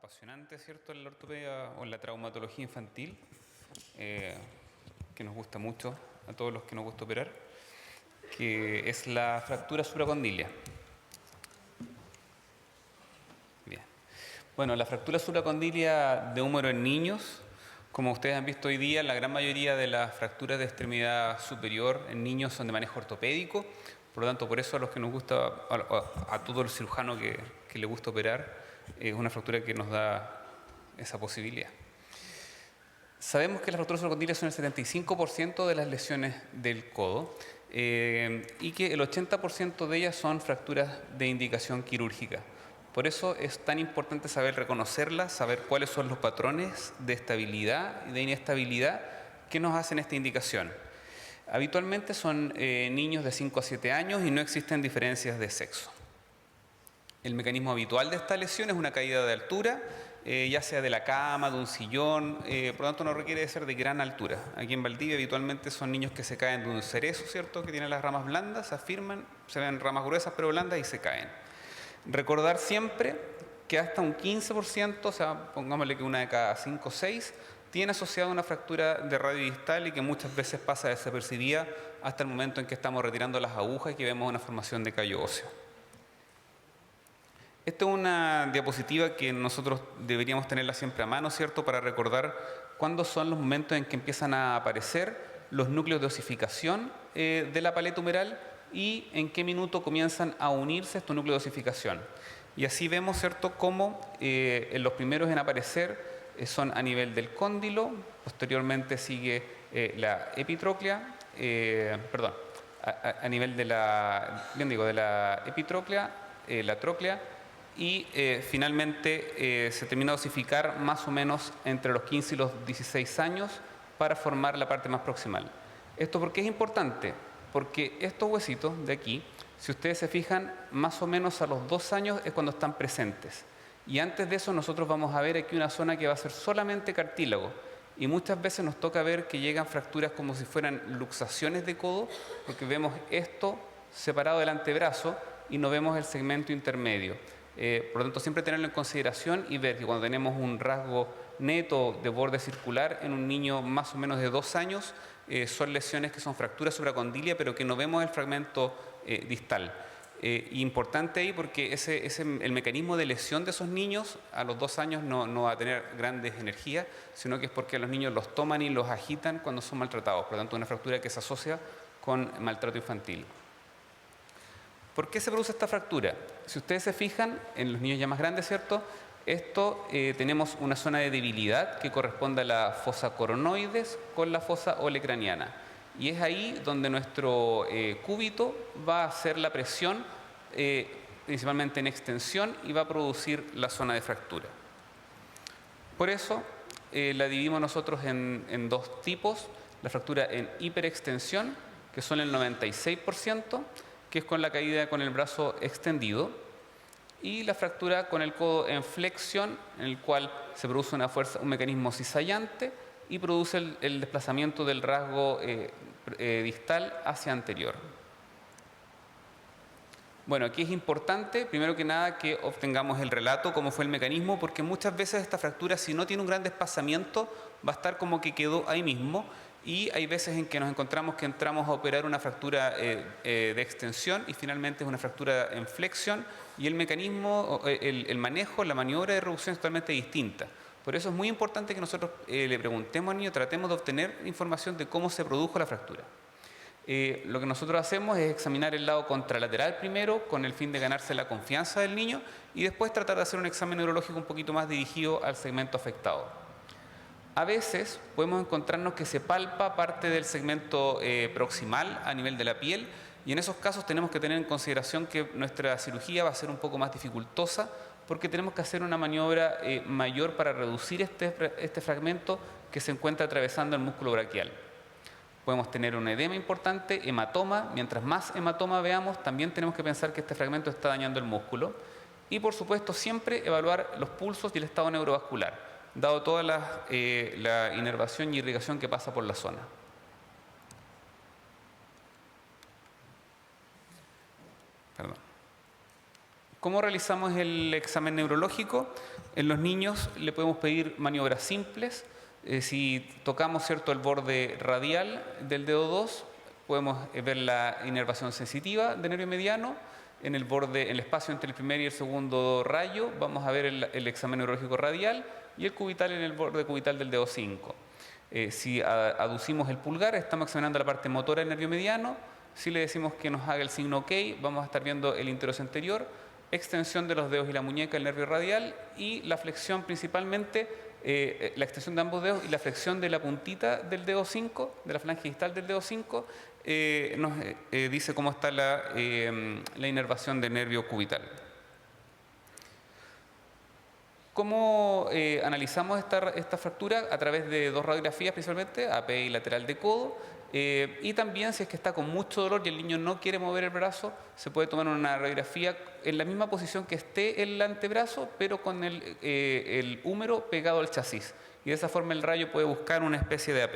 apasionante, ¿cierto?, en la ortopedia o en la traumatología infantil, que nos gusta mucho a todos los que nos gusta operar, que es la fractura supracondilia. Bien. Bueno, la fractura supracondilia de húmero en niños, como ustedes han visto hoy día, la gran mayoría de las fracturas de extremidad superior en niños son de manejo ortopédico. Por lo tanto, por eso a los que nos gusta, a todo el cirujano que le gusta operar, es una fractura que nos da esa posibilidad. Sabemos que las fracturas supracondilias son el 75% de las lesiones del codo y que el 80% de ellas son fracturas de indicación quirúrgica. Por eso es tan importante saber reconocerlas, saber cuáles son los patrones de estabilidad y de inestabilidad que nos hacen esta indicación. Habitualmente son niños de 5 a 7 años y no existen diferencias de sexo. El mecanismo habitual de esta lesión es una caída de altura, ya sea de la cama, de un sillón, por lo tanto no requiere ser de gran altura. Aquí en Valdivia habitualmente son niños que se caen de un cerezo, ¿cierto?, que tiene las ramas blandas, se afirman, se ven ramas gruesas pero blandas y se caen. Recordar siempre que hasta un 15%, o sea, pongámosle que una de cada 5 o 6, tiene asociada una fractura de radio distal y que muchas veces pasa desapercibida hasta el momento en que estamos retirando las agujas y que vemos una formación de callo óseo. Esta es una diapositiva que nosotros deberíamos tenerla siempre a mano, ¿cierto?, para recordar cuándo son los momentos en que empiezan a aparecer los núcleos de osificación de la paleta humeral y en qué minuto comienzan a unirse estos núcleos de osificación. Y así vemos, ¿cierto?, cómo los primeros en aparecer son a nivel del cóndilo, posteriormente sigue la epitróclea, a nivel de la epitróclea, la tróclea, y finalmente se termina de osificar más o menos entre los 15 y los 16 años para formar la parte más proximal. ¿Esto por qué es importante? Porque estos huesitos de aquí, si ustedes se fijan, más o menos a los 2 años es cuando están presentes. Y antes de eso nosotros vamos a ver aquí una zona que va a ser solamente cartílago. Y muchas veces nos toca ver que llegan fracturas como si fueran luxaciones de codo, porque vemos esto separado del antebrazo y no vemos el segmento intermedio. Por lo tanto, siempre tenerlo en consideración y ver que cuando tenemos un rasgo neto de borde circular en un niño más o menos de 2 años, son lesiones que son fracturas supracondilia, pero que no vemos el fragmento distal. Importante ahí porque el mecanismo de lesión de esos niños a los 2 años no va a tener grandes energías, sino que es porque los niños los toman y los agitan cuando son maltratados. Por lo tanto, una fractura que se asocia con maltrato infantil. ¿Por qué se produce esta fractura? Si ustedes se fijan, en los niños ya más grandes, ¿cierto?, tenemos una zona de debilidad que corresponde a la fosa coronoides con la fosa olecraniana. Y es ahí donde nuestro cúbito va a hacer la presión, principalmente en extensión, y va a producir la zona de fractura. Por eso la dividimos nosotros en 2 tipos. La fractura en hiperextensión, que son el 96%, que es con la caída con el brazo extendido, y la fractura con el codo en flexión, en el cual se produce una fuerza, un mecanismo cizallante y produce el desplazamiento del rasgo distal hacia anterior. Bueno, aquí es importante, primero que nada, que obtengamos el relato, cómo fue el mecanismo, porque muchas veces esta fractura, si no tiene un gran desplazamiento, va a estar como que quedó ahí mismo, y hay veces en que nos encontramos que entramos a operar una fractura de extensión y finalmente es una fractura en flexión, y el mecanismo, el manejo, la maniobra de reducción es totalmente distinta. Por eso es muy importante que nosotros le preguntemos al niño, tratemos de obtener información de cómo se produjo la fractura. Lo que nosotros hacemos es examinar el lado contralateral primero con el fin de ganarse la confianza del niño y después tratar de hacer un examen neurológico un poquito más dirigido al segmento afectado. A veces podemos encontrarnos que se palpa parte del segmento proximal a nivel de la piel y en esos casos tenemos que tener en consideración que nuestra cirugía va a ser un poco más dificultosa porque tenemos que hacer una maniobra mayor para reducir este fragmento que se encuentra atravesando el músculo braquial. Podemos tener un edema importante, hematoma. Mientras más hematoma veamos, también tenemos que pensar que este fragmento está dañando el músculo. Y por supuesto, siempre evaluar los pulsos y el estado neurovascular, dado toda la inervación y irrigación que pasa por la zona. Perdón. ¿Cómo realizamos el examen neurológico? En los niños le podemos pedir maniobras simples. Si tocamos, ¿cierto?, el borde radial del dedo 2, podemos ver la inervación sensitiva del nervio mediano. En el borde, en el espacio entre el primer y el segundo rayo, vamos a ver el examen neurológico radial y el cubital en el borde cubital del dedo 5. Si aducimos el pulgar, estamos examinando la parte motora del nervio mediano. Si le decimos que nos haga el signo OK, vamos a estar viendo el interosseo anterior, extensión de los dedos y la muñeca, el nervio radial, y la flexión principalmente, la extensión de ambos dedos y la flexión de la puntita del dedo 5, de la falange distal del dedo 5, nos dice cómo está la inervación del nervio cubital. ¿Cómo analizamos esta fractura? A través de dos radiografías principalmente, AP y lateral de codo, y también si es que está con mucho dolor y el niño no quiere mover el brazo, se puede tomar una radiografía en la misma posición que esté el antebrazo, pero con el húmero pegado al chasis, y de esa forma el rayo puede buscar una especie de AP.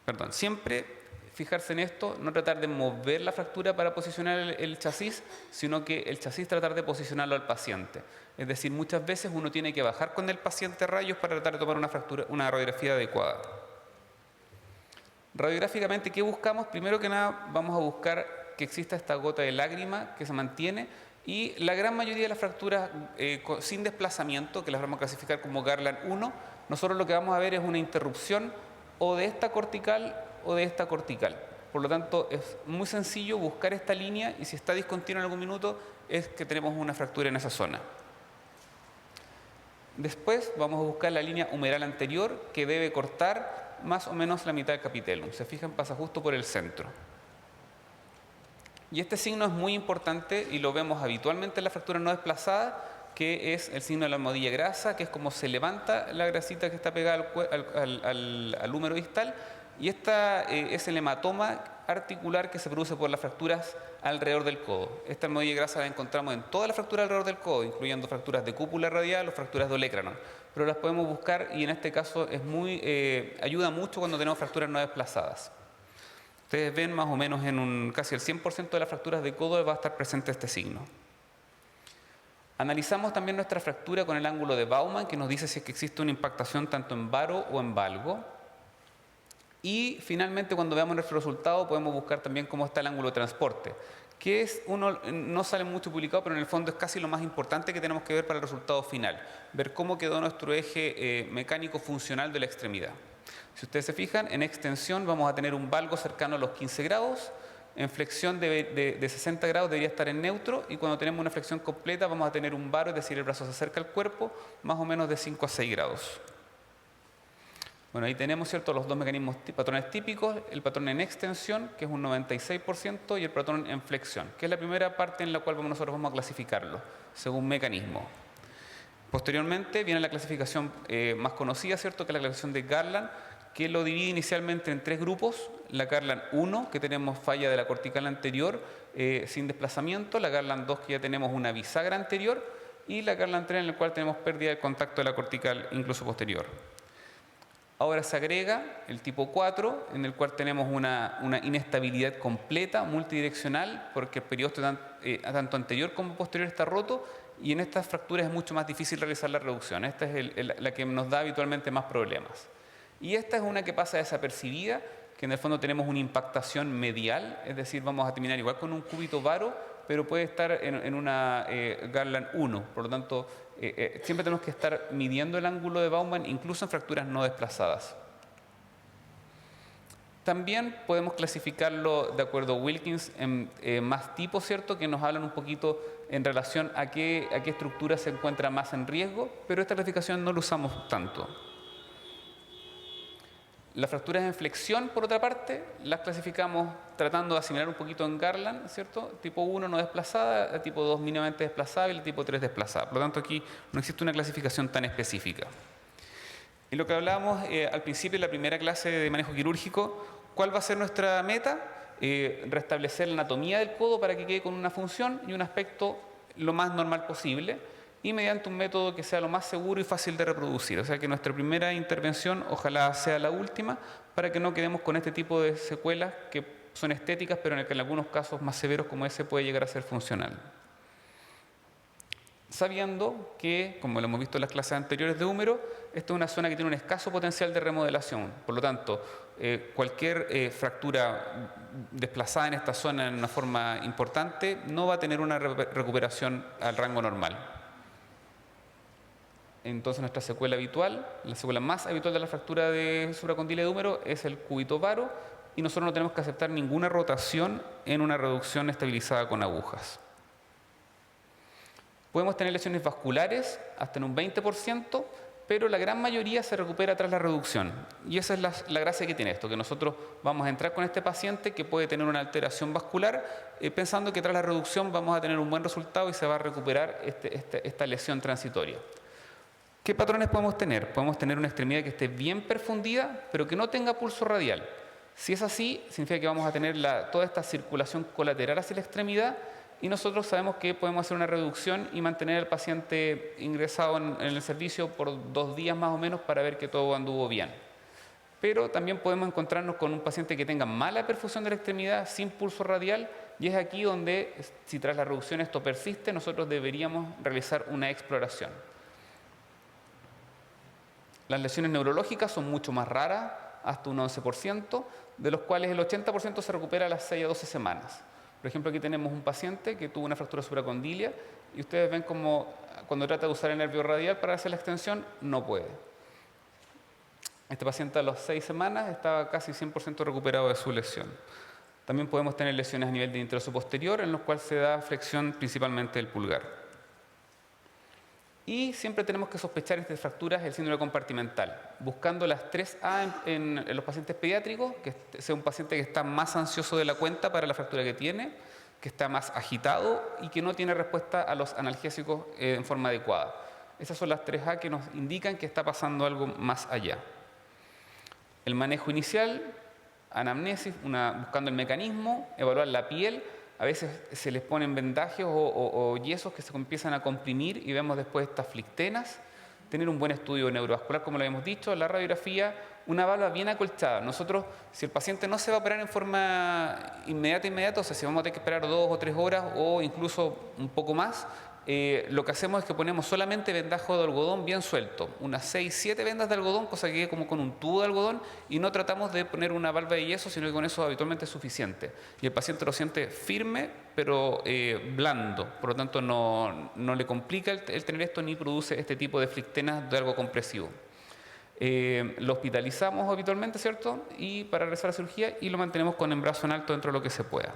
Perdón, siempre fijarse en esto, no tratar de mover la fractura para posicionar el chasis, sino que el chasis tratar de posicionarlo al paciente. Es decir, muchas veces uno tiene que bajar con el paciente rayos para tratar de tomar una radiografía adecuada. Radiográficamente, ¿qué buscamos? Primero que nada, vamos a buscar que exista esta gota de lágrima que se mantiene, y la gran mayoría de las fracturas sin desplazamiento, que las vamos a clasificar como Garland 1, nosotros lo que vamos a ver es una interrupción o de esta cortical o de esta cortical. Por lo tanto, es muy sencillo buscar esta línea, y si está discontinua en algún minuto es que tenemos una fractura en esa zona. Después vamos a buscar la línea humeral anterior, que debe cortar más o menos la mitad del capitellum. Se fijan, pasa justo por el centro. Y este signo es muy importante y lo vemos habitualmente en la fractura no desplazada, que es el signo de la almohadilla grasa, que es como se levanta la grasita que está pegada al húmero distal. Y esta es el hematoma articular que se produce por las fracturas alrededor del codo. Esta almohadilla grasa la encontramos en todas las fracturas alrededor del codo, incluyendo fracturas de cúpula radial o fracturas de olecranon. Pero las podemos buscar, y en este caso ayuda mucho cuando tenemos fracturas no desplazadas. Ustedes ven más o menos en casi el 100% de las fracturas de codo va a estar presente este signo. Analizamos también nuestra fractura con el ángulo de Baumann, que nos dice si es que existe una impactación tanto en varo o en valgo. Y finalmente, cuando veamos nuestro resultado, podemos buscar también cómo está el ángulo de transporte, que no sale mucho publicado, pero en el fondo es casi lo más importante que tenemos que ver para el resultado final, ver cómo quedó nuestro eje mecánico funcional de la extremidad. Si ustedes se fijan, en extensión vamos a tener un valgo cercano a los 15 grados, en flexión de 60 grados debería estar en neutro, y cuando tenemos una flexión completa vamos a tener un varo, es decir, el brazo se acerca al cuerpo, más o menos de 5 a 6 grados. Bueno, ahí tenemos, ¿cierto?, los dos patrones típicos, el patrón en extensión, que es un 96%, y el patrón en flexión, que es la primera parte en la cual nosotros vamos a clasificarlo, según mecanismo. Posteriormente viene la clasificación más conocida, ¿cierto?, que es la clasificación de Garland, que lo divide inicialmente en 3 grupos. La Garland 1, que tenemos falla de la cortical anterior sin desplazamiento, la Garland 2, que ya tenemos una bisagra anterior, y la Garland 3, en la cual tenemos pérdida de contacto de la cortical incluso posterior. Ahora se agrega el tipo 4, en el cual tenemos una inestabilidad completa, multidireccional, porque el periósteo tanto anterior como posterior está roto, y en estas fracturas es mucho más difícil realizar la reducción. Esta es la que nos da habitualmente más problemas. Y esta es una que pasa desapercibida, que en el fondo tenemos una impactación medial, es decir, vamos a terminar igual con un cúbito varo, pero puede estar en una Garland 1. Por lo tanto, siempre tenemos que estar midiendo el ángulo de Baumann, incluso en fracturas no desplazadas. También podemos clasificarlo de acuerdo a Wilkins en más tipos, ¿cierto?, que nos hablan un poquito en relación a qué estructura se encuentra más en riesgo, pero esta clasificación no la usamos tanto. Las fracturas en flexión, por otra parte, las clasificamos tratando de asimilar un poquito en Garland, ¿cierto? Tipo 1 no desplazada, la tipo 2 mínimamente desplazada y la tipo 3 desplazada. Por lo tanto, aquí no existe una clasificación tan específica. Y lo que hablábamos al principio en la primera clase de manejo quirúrgico, ¿cuál va a ser nuestra meta? Restablecer la anatomía del codo para que quede con una función y un aspecto lo más normal posible, y mediante un método que sea lo más seguro y fácil de reproducir. O sea que nuestra primera intervención ojalá sea la última, para que no quedemos con este tipo de secuelas que son estéticas, pero en algunos casos más severos como ese puede llegar a ser funcional. sabiendo que, como lo hemos visto en las clases anteriores de húmero, esta es una zona que tiene un escaso potencial de remodelación. Por lo tanto, cualquier fractura desplazada en esta zona en una forma importante no va a tener una recuperación al rango normal. Entonces nuestra secuela habitual, la secuela más habitual de la fractura de supracondyle de húmero es el cúbito varo, y nosotros no tenemos que aceptar ninguna rotación en una reducción estabilizada con agujas. Podemos tener lesiones vasculares hasta en un 20%, pero la gran mayoría se recupera tras la reducción. Y esa es la gracia que tiene esto, que nosotros vamos a entrar con este paciente que puede tener una alteración vascular, pensando que tras la reducción vamos a tener un buen resultado y se va a recuperar esta lesión transitoria. ¿Qué patrones podemos tener? Podemos tener una extremidad que esté bien perfundida, pero que no tenga pulso radial. Si es así, significa que vamos a tener toda esta circulación colateral hacia la extremidad, y nosotros sabemos que podemos hacer una reducción y mantener al paciente ingresado en el servicio por 2 días más o menos para ver que todo anduvo bien. Pero también podemos encontrarnos con un paciente que tenga mala perfusión de la extremidad sin pulso radial, y es aquí donde, si tras la reducción esto persiste, nosotros deberíamos realizar una exploración. Las lesiones neurológicas son mucho más raras, hasta un 11%, de los cuales el 80% se recupera a las 6 a 12 semanas. Por ejemplo, aquí tenemos un paciente que tuvo una fractura supracondilia y ustedes ven como cuando trata de usar el nervio radial para hacer la extensión, no puede. Este paciente a las 6 semanas estaba casi 100% recuperado de su lesión. También podemos tener lesiones a nivel del introso posterior, en los cuales se da flexión principalmente del pulgar. Y siempre tenemos que sospechar entre fracturas el síndrome compartimental, buscando las 3A en los pacientes pediátricos, que sea un paciente que está más ansioso de la cuenta para la fractura que tiene, que está más agitado y que no tiene respuesta a los analgésicos en forma adecuada. Esas son las 3A que nos indican que está pasando algo más allá. El manejo inicial, anamnesis, buscando el mecanismo, evaluar la piel. A veces se les ponen vendajes o yesos que se empiezan a comprimir y vemos después estas flictenas. Tener un buen estudio neurovascular, como lo habíamos dicho, la radiografía, una válvula bien acolchada. Nosotros, si el paciente no se va a operar en forma inmediata, o sea, si vamos a tener que esperar 2 o 3 horas o incluso un poco más, lo que hacemos es que ponemos solamente vendajo de algodón bien suelto, unas 6, 7 vendas de algodón, cosa que quede como con un tubo de algodón, y no tratamos de poner una válvula de yeso, sino que con eso habitualmente es suficiente. Y el paciente lo siente firme, pero blando, por lo tanto no le complica el tener esto ni produce este tipo de flictenas de algo compresivo. Lo hospitalizamos habitualmente, ¿cierto? Y para realizar la cirugía, y lo mantenemos con embrazo en alto dentro de lo que se pueda.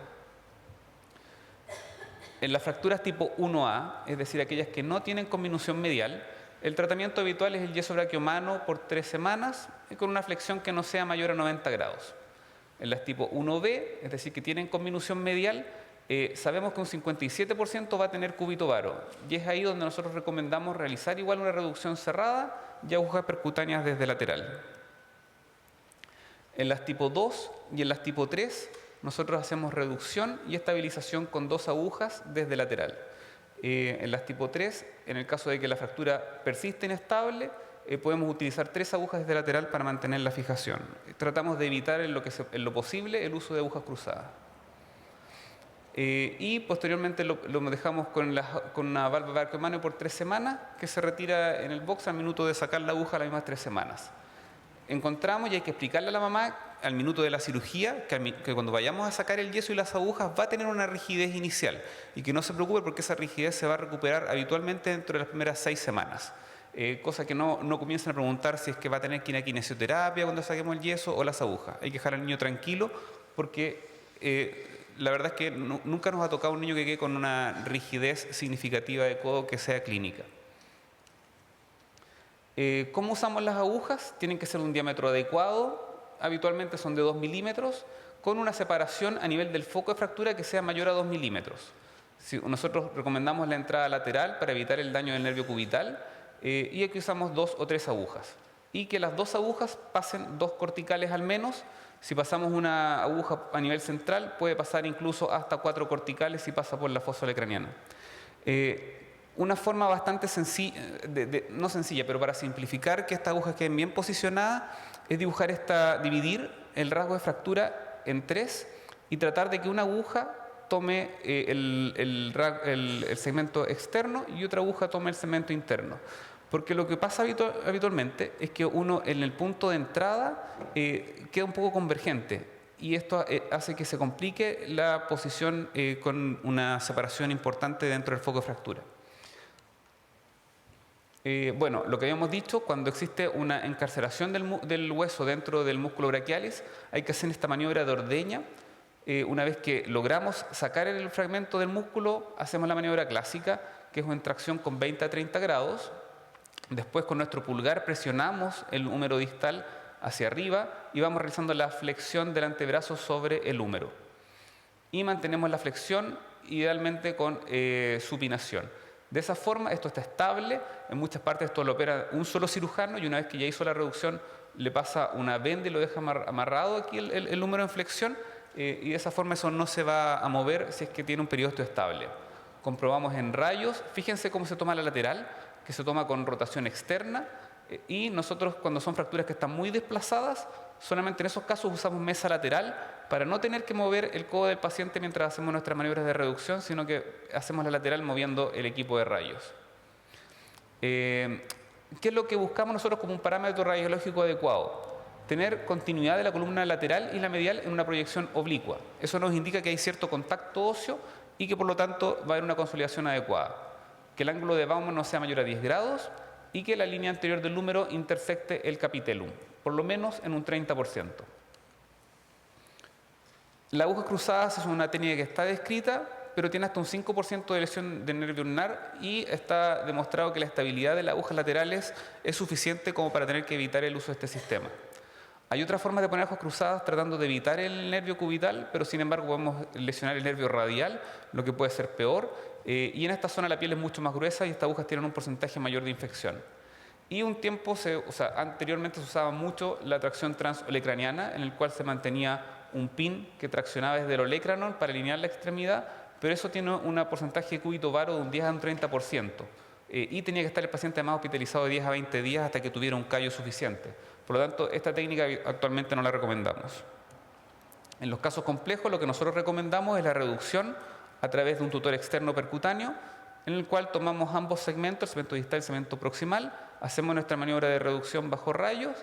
En las fracturas tipo 1A, es decir, aquellas que no tienen conminución medial, el tratamiento habitual es el yeso braquiomano por 3 semanas y con una flexión que no sea mayor a 90 grados. En las tipo 1B, es decir, que tienen conminución medial, sabemos que un 57% va a tener cúbito varo, y es ahí donde nosotros recomendamos realizar igual una reducción cerrada y agujas percutáneas desde lateral. En las tipo 2 y en las tipo 3, nosotros hacemos reducción y estabilización con 2 agujas desde lateral. En las tipo 3, en el caso de que la fractura persiste inestable, podemos utilizar 3 agujas desde lateral para mantener la fijación. Tratamos de evitar en lo posible el uso de agujas cruzadas. Y posteriormente lo dejamos con una válvula braquiomano por 3 semanas, que se retira en el box al minuto de sacar la aguja las mismas 3 semanas. Encontramos, y hay que explicarle a la mamá al minuto de la cirugía, que cuando vayamos a sacar el yeso y las agujas va a tener una rigidez inicial, y que no se preocupe porque esa rigidez se va a recuperar habitualmente dentro de las primeras 6 semanas. Cosa que no comiencen a preguntar si es que va a tener que ir a kinesioterapia cuando saquemos el yeso o las agujas. Hay que dejar al niño tranquilo porque la verdad es que nunca nos ha tocado un niño que quede con una rigidez significativa de codo que sea clínica. ¿Cómo usamos las agujas? Tienen que ser de un diámetro adecuado, habitualmente son de 2 milímetros, con una separación a nivel del foco de fractura que sea mayor a 2 milímetros. Nosotros recomendamos la entrada lateral para evitar el daño del nervio cubital, y aquí usamos 2 o 3 agujas. Y que las 2 agujas pasen 2 corticales al menos. Si pasamos una aguja a nivel central, puede pasar incluso hasta 4 corticales si pasa por la fósfora craneana. Una forma bastante sencilla, no sencilla, pero para simplificar que estas agujas queden bien posicionadas, es dividir el rasgo de fractura en 3 y tratar de que una aguja tome el segmento externo y otra aguja tome el segmento interno. Porque lo que pasa habitualmente es que uno en el punto de entrada queda un poco convergente y esto hace que se complique la posición con una separación importante dentro del foco de fractura. Bueno, lo que habíamos dicho, cuando existe una encarcelación del hueso dentro del músculo brachialis, hay que hacer esta maniobra de ordeña. Una vez que logramos sacar el fragmento del músculo, hacemos la maniobra clásica, que es una tracción con 20 a 30 grados. Después con nuestro pulgar presionamos el húmero distal hacia arriba y vamos realizando la flexión del antebrazo sobre el húmero. Y mantenemos la flexión idealmente con supinación. De esa forma esto está estable, en muchas partes esto lo opera un solo cirujano y una vez que ya hizo la reducción le pasa una venda y lo deja amarrado aquí el húmero en flexión y de esa forma eso no se va a mover si es que tiene un periosto estable. Comprobamos en rayos, fíjense cómo se toma la lateral, que se toma con rotación externa y nosotros cuando son fracturas que están muy desplazadas, solamente en esos casos usamos mesa lateral para no tener que mover el codo del paciente mientras hacemos nuestras maniobras de reducción, sino que hacemos la lateral moviendo el equipo de rayos. ¿Qué es lo que buscamos nosotros como un parámetro radiológico adecuado? Tener continuidad de la columna lateral y la medial en una proyección oblicua. Eso nos indica que hay cierto contacto óseo y que por lo tanto va a haber una consolidación adecuada. Que el ángulo de Baumann no sea mayor a 10 grados y que la línea anterior del húmero intersecte el capitellum, por lo menos en un 30%. La aguja cruzada es una técnica que está descrita, pero tiene hasta un 5% de lesión del nervio ulnar y está demostrado que la estabilidad de las agujas laterales es suficiente como para tener que evitar el uso de este sistema. Hay otras formas de poner agujas cruzadas tratando de evitar el nervio cubital, pero sin embargo podemos lesionar el nervio radial, lo que puede ser peor. Y en esta zona la piel es mucho más gruesa y estas agujas tienen un porcentaje mayor de infección. Y un tiempo, anteriormente se usaba mucho la tracción transolecraniana, en el cual se mantenía un pin que traccionaba desde el olecranon para alinear la extremidad, pero eso tiene un porcentaje de cúbito varo de un 10 a un 30%. Y tenía que estar el paciente además hospitalizado de 10 a 20 días hasta que tuviera un callo suficiente. Por lo tanto, esta técnica actualmente no la recomendamos. En los casos complejos, lo que nosotros recomendamos es la reducción a través de un tutor externo percutáneo, en el cual tomamos ambos segmentos, el segmento distal y el segmento proximal, hacemos nuestra maniobra de reducción bajo rayos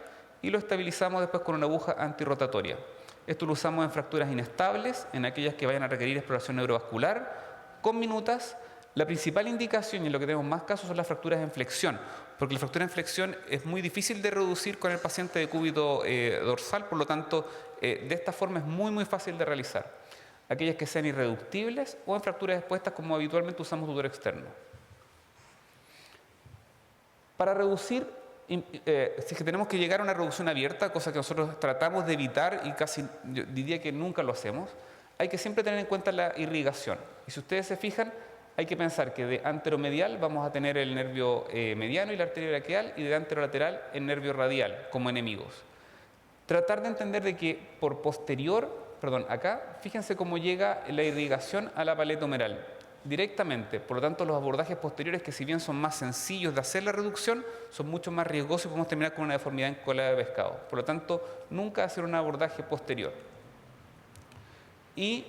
y lo estabilizamos después con una aguja antirrotatoria. Esto lo usamos en fracturas inestables, en aquellas que vayan a requerir exploración neurovascular, con minutas. La principal indicación, y en lo que tenemos más casos, son las fracturas en flexión, porque la fractura en flexión es muy difícil de reducir con el paciente de cúbito dorsal, por lo tanto, de esta forma es muy fácil de realizar. Aquellas que sean irreductibles o en fracturas expuestas como habitualmente usamos tutor externo. Para reducir, si es que tenemos que llegar a una reducción abierta, cosa que nosotros tratamos de evitar y casi yo diría que nunca lo hacemos, hay que siempre tener en cuenta la irrigación. Y si ustedes se fijan, hay que pensar que de anteromedial vamos a tener el nervio mediano y la arteria braquial y de anterolateral el nervio radial como enemigos. Tratar de entender de que por posterior, acá, fíjense cómo llega la irrigación a la paleta humeral directamente. Por lo tanto, los abordajes posteriores, que si bien son más sencillos de hacer la reducción, son mucho más riesgosos y podemos terminar con una deformidad en cola de pescado. Por lo tanto, nunca hacer un abordaje posterior. Y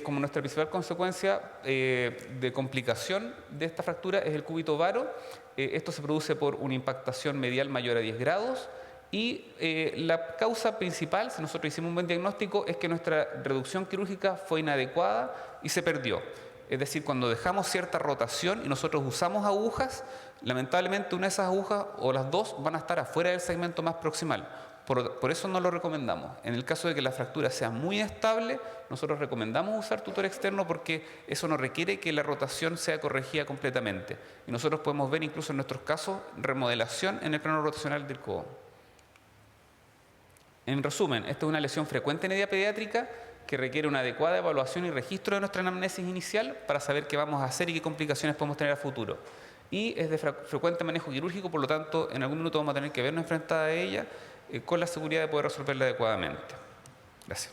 como nuestra principal consecuencia de complicación de esta fractura es el cúbito varo, esto se produce por una impactación medial mayor a 10 grados y la causa principal, si nosotros hicimos un buen diagnóstico, es que nuestra reducción quirúrgica fue inadecuada y se perdió. Es decir, cuando dejamos cierta rotación y nosotros usamos agujas, lamentablemente una de esas agujas o las dos van a estar afuera del segmento más proximal. Por eso no lo recomendamos. En el caso de que la fractura sea muy estable, nosotros recomendamos usar tutor externo porque eso no requiere que la rotación sea corregida completamente. Y nosotros podemos ver incluso en nuestros casos remodelación en el plano rotacional del codo. En resumen, esta es una lesión frecuente en herida pediátrica que requiere una adecuada evaluación y registro de nuestra anamnesis inicial para saber qué vamos a hacer y qué complicaciones podemos tener a futuro. Y es de frecuente manejo quirúrgico, por lo tanto, en algún minuto vamos a tener que vernos enfrentada a ella con la seguridad de poder resolverla adecuadamente. Gracias.